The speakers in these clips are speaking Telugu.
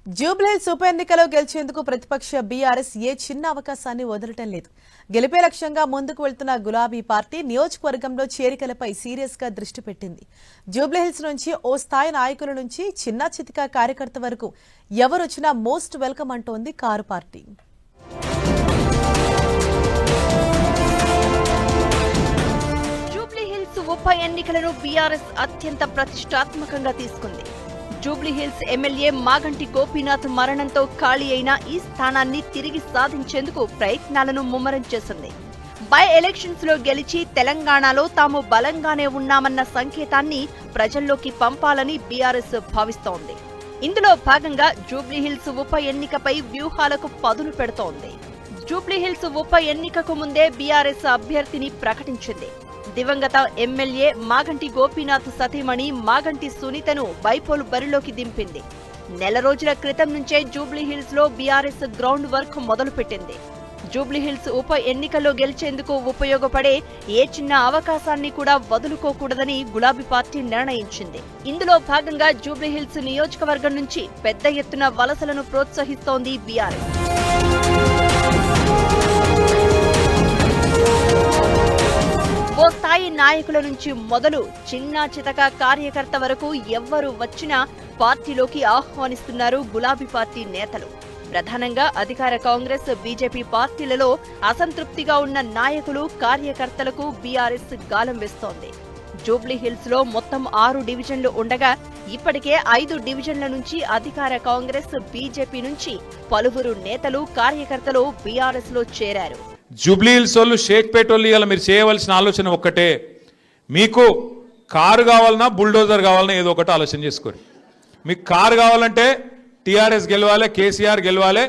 జూబ్లీహిల్స్ ఉప ఎన్నికలో గెలిచేందుకు ప్రతిపక్ష బీఆర్ఎస్ ఏ చిన్న అవకాశాన్ని వదలటం లేదు. గెలిపే లక్ష్యంగా ముందుకు వెళ్తున్న గులాబీ పార్టీ నియోజకవర్గంలో చేరికలపై సీరియస్ గా దృష్టి పెట్టింది. జూబ్లీహిల్స్ నుంచి ఓ స్థాయి నాయకుల నుంచి చిన్న చితిక కార్యకర్త వరకు ఎవరొచ్చినా మోస్ట్ వెల్కమ్ అంటోంది కారు పార్టీ. జూబ్లీహిల్స్ ఉప ఎన్నికలను బీఆర్ఎస్ అత్యంత ప్రతిష్టాత్మకంగా తీసుకుంది. జూబ్లీహిల్స్ ఎమ్మెల్యే మాగంటి గోపీనాథ్ మరణంతో ఖాళీ అయిన ఈ స్థానాన్ని తిరిగి సాధించేందుకు ప్రయత్నాలను ముమ్మరం చేసింది. బై ఎలక్షన్స్ లో గెలిచి తెలంగాణలో తాము బలంగానే ఉన్నామన్న సంకేతాన్ని ప్రజల్లోకి పంపాలని బీఆర్ఎస్ భావిస్తోంది. ఇందులో భాగంగా జూబ్లీహిల్స్ ఉప ఎన్నికపై వ్యూహాలకు పదును పెడుతోంది. జూబ్లీహిల్స్ ఉప ఎన్నికకు ముందే బీఆర్ఎస్ అభ్యర్థిని ప్రకటించింది. దివంగత ఎమ్మెల్యే మాగంటి గోపీనాథ్ సతీమణి మాగంటి సునీతను బైపోలు బరిలోకి దింపింది. నెల రోజుల క్రితం నుంచే జూబ్లీహిల్స్ లో బీఆర్ఎస్ గ్రౌండ్ వర్క్ మొదలుపెట్టింది. జూబ్లీహిల్స్ ఉప ఎన్నికల్లో గెలిచేందుకు ఉపయోగపడే ఏ చిన్న అవకాశాన్ని కూడా వదులుకోకూడదని గులాబీ పార్టీ నిర్ణయించింది. ఇందులో భాగంగా జూబ్లీహిల్స్ నియోజకవర్గం నుంచి పెద్ద ఎత్తున వలసలను ప్రోత్సహిస్తోంది బీఆర్ఎస్. ఓ స్థాయి నాయకుల నుంచి మొదలు చిన్న చితక కార్యకర్త వరకు ఎవ్వరు వచ్చినా పార్టీలోకి ఆహ్వానిస్తున్నారు గులాబీ పార్టీ నేతలు. ప్రధానంగా అధికార కాంగ్రెస్, బీజేపీ పార్టీలలో అసంతృప్తిగా ఉన్న నాయకులు, కార్యకర్తలకు బీఆర్ఎస్ గాలం వేస్తోంది. జూబ్లీహిల్స్ లో మొత్తం 6 డివిజన్లు ఉండగా ఇప్పటికే 5 డివిజన్ల నుంచి అధికార కాంగ్రెస్, బీజేపీ నుంచి పలువురు నేతలు, కార్యకర్తలు బీఆర్ఎస్ లో చేరారు. జూబ్లీహిల్స్ వాళ్ళు, షేక్పేట వాళ్ళు ఇవాళ మీరు చేయవలసిన ఆలోచన ఒక్కటే, మీకు కారు కావాలన్నా బుల్డోజర్ కావాలన్నా ఏదో ఒకటి ఆలోచన చేసుకోరు. మీకు కారు కావాలంటే టీఆర్ఎస్ గెలవాలి, కేసీఆర్ గెలవాలి,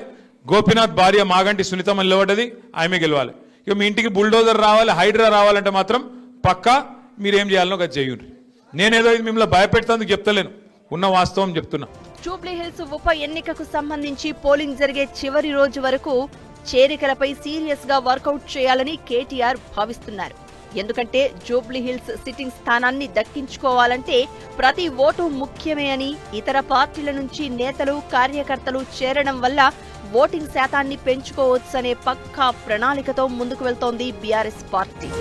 గోపీనాథ్ భార్య మాగంటి సునీతమ్మ నిలబడ్డది, ఆమె గెలవాలి. ఇక మీ ఇంటికి బుల్డోజర్ రావాలి, హైడ్రా రావాలంటే మాత్రం పక్కా మీరేం చేయాలనో అది చేయండి. నేనేదో ఇది మిమ్మల్ని భయపెడతానికి చెప్తలేను, ఉన్న వాస్తవం చెప్తున్నా. జూబ్లీహిల్స్ ఉప ఎన్నికకు సంబంధించి పోలింగ్ జరిగే చివరి రోజు వరకు చేరికలపై సీరియస్ గా వర్కౌట్ చేయాలని కేటీఆర్ భావిస్తున్నారు. ఎందుకంటే జూబ్లీహిల్స్ సిట్టింగ్ స్థానాన్ని దక్కించుకోవాలంటే ప్రతి ఓటు ముఖ్యమే అని, ఇతర పార్టీల నుంచి నేతలు, కార్యకర్తలు చేరడం వల్ల ఓటింగ్ శాతాన్ని పెంచుకోవచ్చనే పక్కా ప్రణాళికతో ముందుకు వెళ్తోంది బీఆర్ఎస్ పార్టీ.